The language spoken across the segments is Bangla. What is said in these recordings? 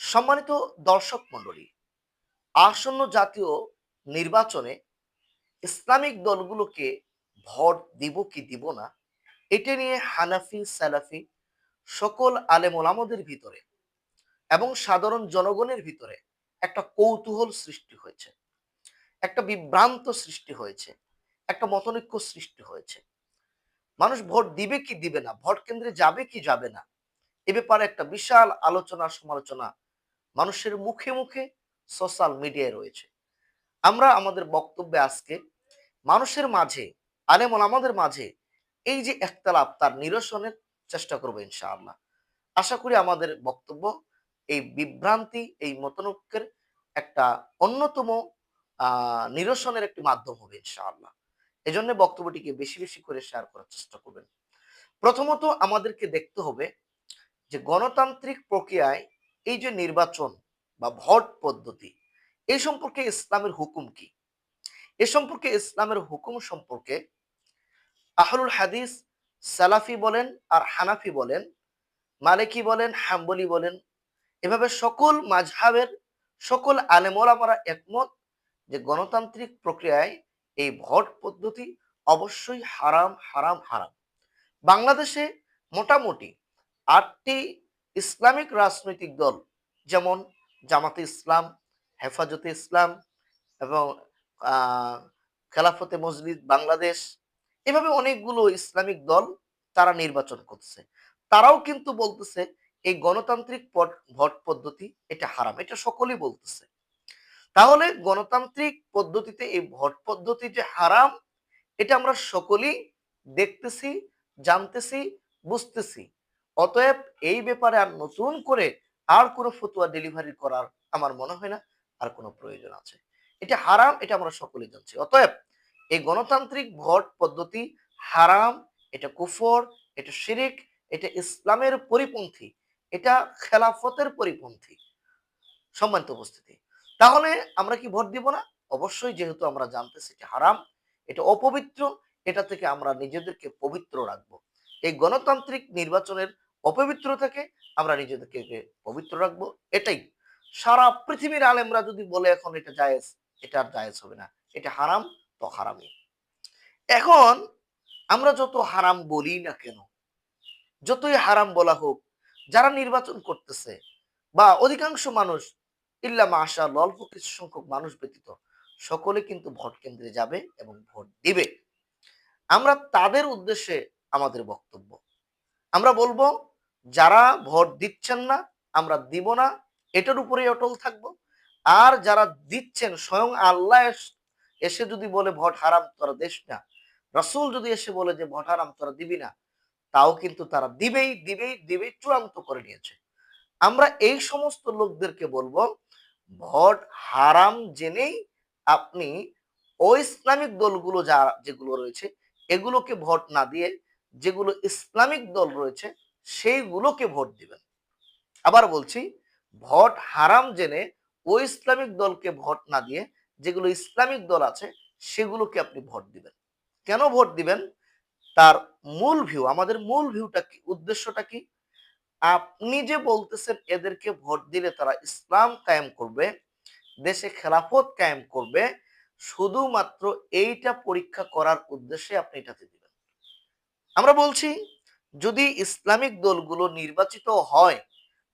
সম্মানিত দর্শক মণ্ডলী, আসন্ন জাতীয় নির্বাচনে ইসলামিক দলগুলোকে ভোট দিব কি দিব না, এটা নিয়ে হানাফি সালাফি সকল আলেম ওলামাদের ভিতরে এবং সাধারণ জনগণের ভিতরে একটা কৌতূহল সৃষ্টি হয়েছে, একটা বিভ্রান্ত সৃষ্টি হয়েছে, একটা মতনৈক্য সৃষ্টি হয়েছে। মানুষ ভোট দিবে কি দিবে না, ভোট কেন্দ্রে যাবে কি যাবে না, এ ব্যাপারে একটা বিশাল আলোচনা সমালোচনা মানুষের মুখে মুখে সোশ্যাল মিডিয়ায় রয়েছে। আমরা আমাদের বক্তব্যে আজকে মানুষের মাঝে, আলেম ওলামাদের মাঝে এই যে একতলাপ তার নিরসনের চেষ্টা করবো ইনশাআল্লাহ। আশা করি আমাদের বক্তব্য এই বিভ্রান্তি, এই মতনৈক্যের একটা অন্যতম নিরসনের একটি মাধ্যম হবে ইনশাআল্লাহ। এজন্য বক্তব্যটিকে বেশি বেশি করে শেয়ার করার চেষ্টা করবেন। প্রথমত আমাদেরকে দেখতে হবে যে গণতান্ত্রিক প্রক্রিয়ায় এই যে নির্বাচন বা ভোট পদ্ধতি, এই সম্পর্কে ইসলামের হুকুম কি? এ সম্পর্কে ইসলামের হুকুম সম্পর্কে আহলুল হাদিস, সালাফি বলেন আর হানাফি বলেন, মালিকি বলেন, হাম্বলি বলেন, এভাবে সকল মাযহাবের সকল আলেম ওলামারা একমত যে গণতান্ত্রিক প্রক্রিয়ায় এই ভোট পদ্ধতি অবশ্যই হারাম হারাম হারাম। বাংলাদেশে মোটামুটি ৮টি ইসলামিক রাজনৈতিক দল, যেমন জামাতে ইসলাম, হেফাজতে ইসলাম এবং আহ, খেলাফতে মজলিস বাংলাদেশ, এভাবে অনেকগুলো ইসলামিক দল তারা নির্বাচন করছে। তারাও কিন্তু বলতেছে এই গণতান্ত্রিক ভোট পদ্ধতি এটা হারাম, এটা সকলেই বলতেছে। তাহলে গণতান্ত্রিক পদ্ধতিতে এই ভোট পদ্ধতি যে হারাম, এটা আমরা সকলেই দেখতেছি, জানতেছি, বুঝতেছি। অতএব এই ব্যাপারে আর নতুন করে আর কোনো ফতোয়া ডেলিভারি করার আমার মনে হয় না আর কোনো প্রয়োজন আছে। এটা হারাম, এটা আমরা সকলেই জানছি। অতএব এই গণতান্ত্রিক ভোট পদ্ধতি হারাম, এটা কুফর, এটা শিরিক, এটা ইসলামের পরিপন্থী, এটা খেলাফতের পরিপন্থী। সম্মানিত উপস্থিতি, তাহলে আমরা কি ভোট দিব না? অবশ্যই, যেহেতু আমরা জানতেছি এটা হারাম, এটা অপবিত্র, এটা থেকে আমরা নিজেদেরকে পবিত্র রাখবো। এই গণতান্ত্রিক নির্বাচনের অপবিত্র থেকে আমরা নিজেদেরকে পবিত্র রাখবো, এটাই। সারা পৃথিবীর আলেমরা যদি বলে এখন এটা জায়েজ, এটা আর জায়েজ হবে না, এটা হারাম, তো হারামই। এখন আমরা যত হারাম বলি না কেন, যতই হারাম বলা হোক, যারা নির্বাচন করতেছে বা অধিকাংশ মানুষ, ইল্লা মাশাআল্লাহ অল্প কিছু সংখ্যক মানুষ ব্যতীত সকলে কিন্তু ভোট কেন্দ্রে যাবে এবং ভোট দিবে। আমরা তাদের উদ্দেশ্যে আমাদের বক্তব্য, আমরা বলবো যারা ভোট দিচ্ছেন না, আমরা দিব না, এটার উপরেই অটল থাকবো। আর যারা দিচ্ছেন, স্বয়ং আল্লাহ এসে যদি বলে ভোট হারাম তোরা দেশ না, রাসূল যদি এসে বলে যে ভোট হারাম তোরা দিবি না, তাও কিন্তু তারা দিবেই দিবেই দিবেই, চূড়ান্ত করে নিয়েছে। আমরা এই সমস্ত লোকদেরকে বলবো ভোট হারাম জেনেই আপনি ওই ইসলামিক দলগুলো যা যেগুলো রয়েছে এগুলোকে ভোট না দিয়ে যেগুলো ইসলামিক দল রয়েছে সেইগুলোকে ভোট দিবেন। আবার বলছি, ভোট হারাম জেনে ওই ইসলামিক দলকে ভোট না দিয়ে যেগুলো ইসলামিক দল আছে সেগুলোকে আপনি ভোট দিবেন। কেন ভোট দিবেন? তার মূল ভিউ, আমাদের মূল ভিউটা কি, উদ্দেশ্যটা কি? আপনি যে বলতেছেন এদেরকে ভোট দিলে তারা ইসলাম কায়েম করবে, দেশে খেলাফত কায়েম করবে, শুধুমাত্র এইটা পরীক্ষা করার উদ্দেশ্যে আপনি এটাতে দিবেন। আমরা বলছি যদি ইসলামিক দলগুলো নির্বাচিত হয়,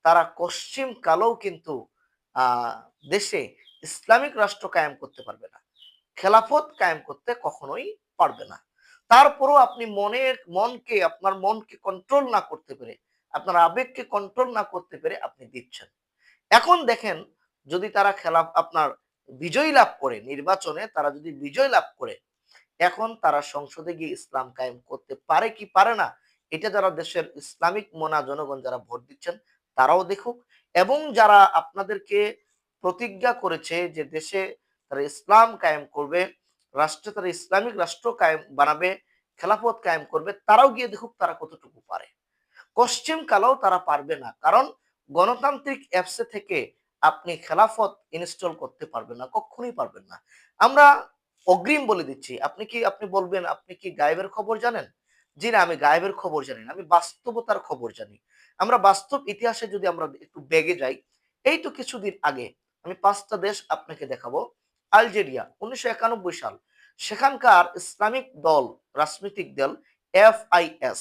তারা পশ্চিম কালেও কিন্তু আহ দেশে ইসলামিক রাষ্ট্র কায়েম করতে পারবে না, খেলাফত কায়েম করতে কখনোই পারবে না। তারপরও আপনি মনকে, আপনার মনকে কন্ট্রোল না করতে পেরে, আপনার আবেগকে কন্ট্রোল না করতে পেরে আপনি দিচ্ছেন। এখন দেখেন, যদি তারা আপনার বিজয় লাভ করে, নির্বাচনে তারা যদি বিজয় লাভ করে, এখন তারা সংসদে গিয়ে ইসলাম কায়েম করতে পারে কি পারে না, এটা যারা দেশের ইসলামিক মনা জনগণ যারা ভোট দিচ্ছেন তারাও দেখুক। এবং যারা আপনাদেরকে প্রতিজ্ঞা করেছে যে দেশে তারা ইসলাম কায়েম করবে, রাষ্ট্রে তারা ইসলামিক রাষ্ট্র কায়েম বানাবে, খেলাফত কায়েম করবে, তারাও গিয়ে দেখুক তারা কতটুকু পারে। পশ্চিম কালেও তারা পারবে না, কারণ গণতান্ত্রিক অ্যাপসে থেকে আপনি খেলাফত ইনস্টল করতে পারবেন না, কখনোই পারবেন না। আমরা অগ্রিম বলে দিচ্ছি, আপনি বলবেন আপনি কি গায়েবের খবর জানেন? জি না, আমি গায়েবের খবর জানি না, আমি বাস্তবতার খবর জানি। আমরা বাস্তব ইতিহাসে যদি আমরা একটু বেগে যাই, এই তো কিছুদিন আগে আমি 5টা দেশ আপনাকে দেখাবো। আলজেরিয়া 1991 সাল, সেখানকার ইসলামিক দল, রাজনৈতিক দল FIS,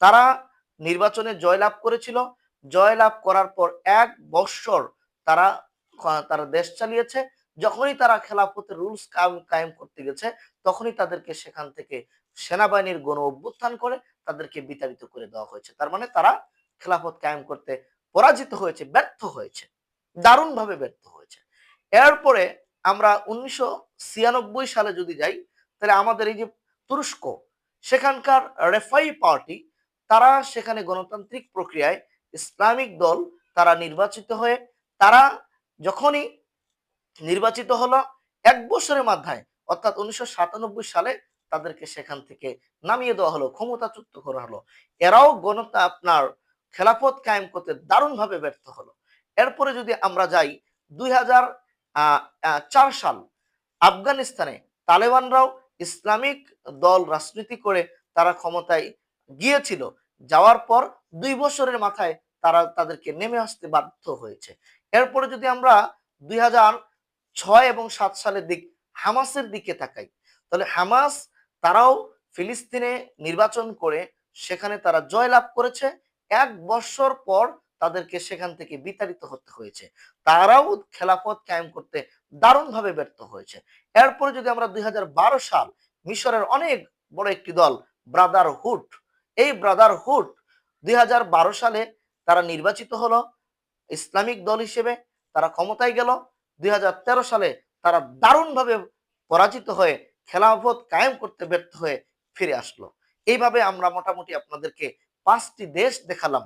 তারা নির্বাচনে জয়লাভ করেছিল। জয়লাভ করার পর 1 বৎসর তারা তারা দেশ চালিয়েছে। যখনই তারা খেলাফতের রুলস কায়েম করতে গেছে, তখনই তাদেরকে সেখান থেকে সেনাবাহিনীর গণ অভ্যুত্থান করে তাদেরকে বিতাড়িত করে দেওয়া হয়েছে। তার মানে তারা খেলাফত কায়েম করতে পরাজিত হয়েছে, ব্যর্থ হয়েছে, দারুণভাবে ব্যর্থ হয়েছে। এরপরে আমরা 1996 সালে যদি যাই, তাহলে আমাদের এই যে তুরস্ক, সেখানকার রেফাই পার্টি, তারা সেখানে গণতান্ত্রিক প্রক্রিয়ায় ইসলামিক দল, তারা নির্বাচিত হয়ে, তারা যখনই নির্বাচিত হলো 1 বছরের মাথায়, অর্থাৎ 1997 সালে তাদেরকে সেখান থেকে নামিয়ে দেওয়া হলো, ক্ষমতাচ্যুত করা হলো। এরাও আপনার খেলাফত কায়েম করতে দারুণভাবে ব্যর্থ হলো। এরপরে যদি আমরা যাই 2004 সাল, আফগানিস্তানে তালেবানরাও ইসলামিক দল রাজনীতি করে তারা ক্ষমতায় গিয়েছিল। যাওয়ার পর 2 বছরের মাথায় তারা তাদেরকে নেমে আসতে বাধ্য হয়েছে। এরপরে যদি আমরা 2006 এবং 7 সালের হামাসের দিকে তাকাই, তাহলে হামাস, তারাও ফিলিস্তিনে নির্বাচন করে সেখানে তারা জয়লাভ করেছে। 1 বছর পর তাদেরকে সেখান থেকে বিতাড়িত হতে হয়েছে। তারাও খেলাফত কায়েম করতে দারুণভাবে ব্যর্থ হয়েছে। এরপরে যদি আমরা 2012 সাল, মিশরের অনেক বড় একটি দল ব্রাদারহুড, এই ব্রাদারহুড 2012 সালে তারা নির্বাচিত হলো ইসলামিক দল হিসেবে, তারা ক্ষমতায় গেল। 2013 সালে তারা দারুণভাবে পরাজিত হয়ে খেলাফত কায়েম করতে ব্যর্থ হয়ে ফিরে আসলো। এইভাবে আমরা মোটামুটি আপনাদেরকে 5টি দেশ দেখালাম,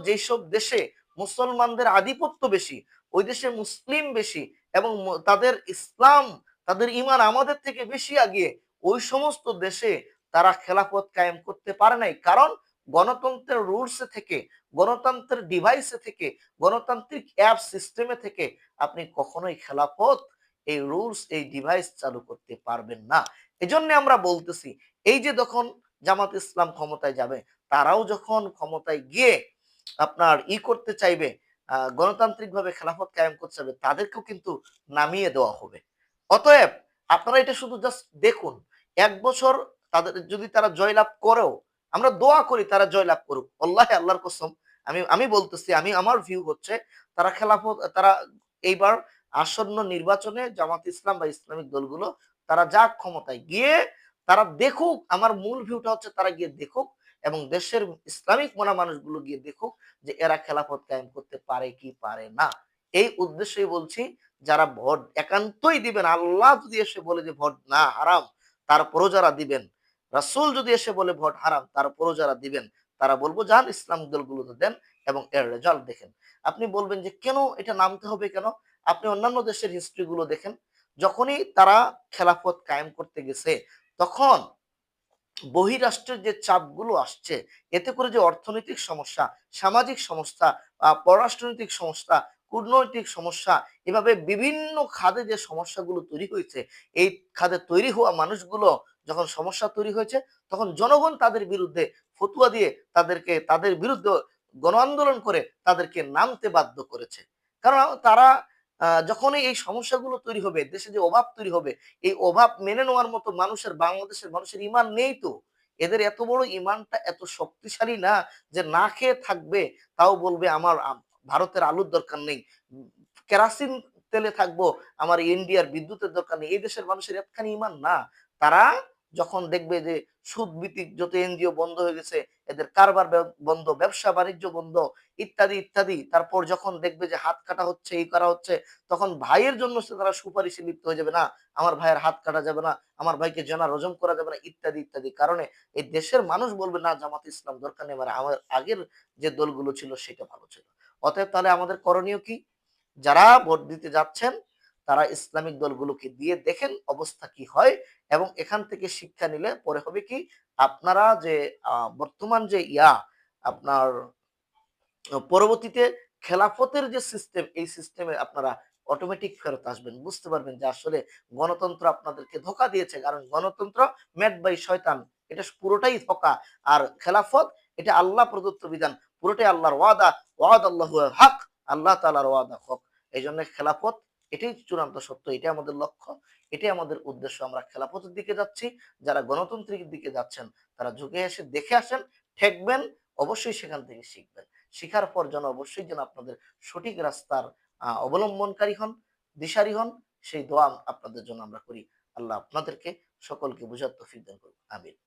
যেসব দেশে মুসলমানদের আধিপত্য বেশি, ওই দেশে মুসলিম বেশি, এবং তাদের ইসলাম, তাদের ইমান আমাদের থেকে বেশি আগিয়ে, ওই সমস্ত দেশে তারা খেলাফত কায়েম করতে পারে নাই। কারণ গণতন্ত্রের রুলসে থেকে, গণতন্ত্রের ডিভাইসে থেকে, গণতান্ত্রিক অ্যাপ সিস্টেমে থেকে আপনি কখনোই খেলাফত, এই রুলস, এই ডিভাইস চালু করতে পারবেন না। এজন্য আমরা বলতেছি, এই যে যখন জামাত ইসলাম ক্ষমতায় যাবে, তারাও যখন ক্ষমতায় গিয়ে আপনার করতে চাইবে, গণতান্ত্রিক ভাবে খেলাফত কায়েম করতে চাইবে, তাদেরকেও কিন্তু নামিয়ে দেওয়া হবে। অতএব আপনারা এটা শুধু জাস্ট দেখুন, 1 বছর তাদের যদি তারা জয়লাভ করেও, আমরা দোয়া করি তারা জয়লাভ করুক। আল্লাহে, আল্লাহর কসম, আমি বলতেছি, আমার ভিউ হচ্ছে তারা খেলাফত, তারা এইবার আসন্ন নির্বাচনে জামাত ইসলাম বা ইসলামিক দলগুলো তারা যাক ক্ষমতায় গিয়ে, তারা দেখুক। আমার মূল ভিউটা হচ্ছে তারা গিয়ে দেখুক এবং দেশের ইসলামিক মনা মানুষগুলো গিয়ে দেখুক যে এরা খেলাফত কায়েম করতে পারে কি পারে না। এই উদ্দেশ্যেই বলছি, যারা ভোট একান্তই দিবেন, আল্লাহ যদি এসে বলে যে ভোট না হারাম, তারপরও যারা দিবেন, রাসূল যদি এসে বলে ভোট হারাম, তারপরও যারা দিবেন, তারা বলবো যান ইসলামিক দলগুলোতে দেন এবং এর রেজাল্ট দেখেন। আপনি বলবেন যে কেন এটা নামতে হবে কেন? আপনি অন্যান্য দেশের হিস্ট্রি গুলো দেখেন, যখনই তারা খেলাফত কায়েম করতে গেছে, তখন বহিরাষ্ট্রের যে চাপগুলো আসছে, এতে করে যে অর্থনৈতিক সমস্যা, সামাজিক সমস্যা, পররাষ্ট্রনৈতিক সমস্যা, কূটনৈতিক সমস্যা, এভাবে বিভিন্ন খাদে যে সমস্যাগুলো তৈরি হয়েছে, এই খাদে তৈরি হওয়া মানুষগুলো যখন সমস্যা তৈরি হয়েছে, তখন জনগণ তাদের বিরুদ্ধে ফতুয়া দিয়ে তাদের বিরুদ্ধে গণ আন্দোলন করে তাদেরকে নামতে বাধ্য করেছে। কারণ তারা যখনই এই সমস্যাগুলো তৈরি হবে, দেশে যে অভাব তৈরি হবে, এই অভাব মেনে নেওয়ার মতো বাংলাদেশের মানুষের ইমান নেই তো। এদের এত বড় ইমানটা এত শক্তিশালী না যে না খেয়ে থাকবে, তাও বলবে আমার ভারতের আলুর দরকার নেই, উম, কেরাসিন তেলে থাকবো, আমার ইন্ডিয়ার বিদ্যুতের দরকার নেই। এই দেশের মানুষের এতখানি ইমান না। তারা যখন দেখবে যে সুদ ভিত্তিক যত এনজিও বন্ধ হয়ে গেছে, এদের কারবার বন্ধ, ব্যবসা বাণিজ্য বন্ধ, ইত্যাদি ইত্যাদি, তারপর যখন দেখবে যে হাত কাটা হচ্ছে, এই করা হচ্ছে, তখন ভাইয়ের জন্য তারা সুপারিশে লিপ্ত হয়ে যাবে, না আমার ভাইয়ের হাত কাটা যাবে না, আমার ভাইকে জেনা রজম করা যাবে না, ইত্যাদি ইত্যাদি কারণে এই দেশের মানুষ বলবে না জামাত ইসলাম দরকার নেই, আমার আগের যে দলগুলো ছিল সেটা ভালো ছিল। অতএব তাহলে আমাদের করণীয় কি? যারা ভোট দিতে যাচ্ছেন, তারা ইসলামিক দলগুলোকে দিয়ে দেখেন অবস্থা কি হয়, এবং এখান থেকে শিক্ষা নিলে পরে হবে কি, আপনারা যে বর্তমান যে আপনার পরবর্তীতে খেলাফতের যে সিস্টেম, এই সিস্টেমে আপনারা অটোমেটিক ফেরত আসবেন, বুঝতে পারবেন যে আসলে গণতন্ত্র আপনাদেরকে ধোকা দিয়েছে। কারণ গণতন্ত্র মেড বাই শয়তান, এটা পুরোটাই ধোকা। আর খেলাফত, এটা আল্লাহ প্রদত্ত বিধান, পুরোটাই আল্লাহর ওয়াদা, ওয়াদ আল্লাহু হক, আল্লাহ তাআলার ওয়াদা হক। এই জন্য খেলাফত এটাই চূড়ান্ত সত্য, এটাই আমাদের লক্ষ্য, এটাই আমাদের উদ্দেশ্য। আমরা খেলাফতের দিকে যাচ্ছি। যারা গণতন্ত্রের দিকে যাচ্ছেন তারা ঝুঁকে এসে দেখে আসেন, ঠেকবেন, অবশ্যই সেখান থেকে শিখবেন। শিখার পর যেন অবশ্যই যেন আপনাদের সঠিক রাস্তার অবলম্বনকারী হন, দিশারি হন, সেই দোয়া আপনাদের জন্য আমরা করি। আল্লাহ আপনাদেরকে সকলকে বুঝার তৌফিক দান করুন। আমিন।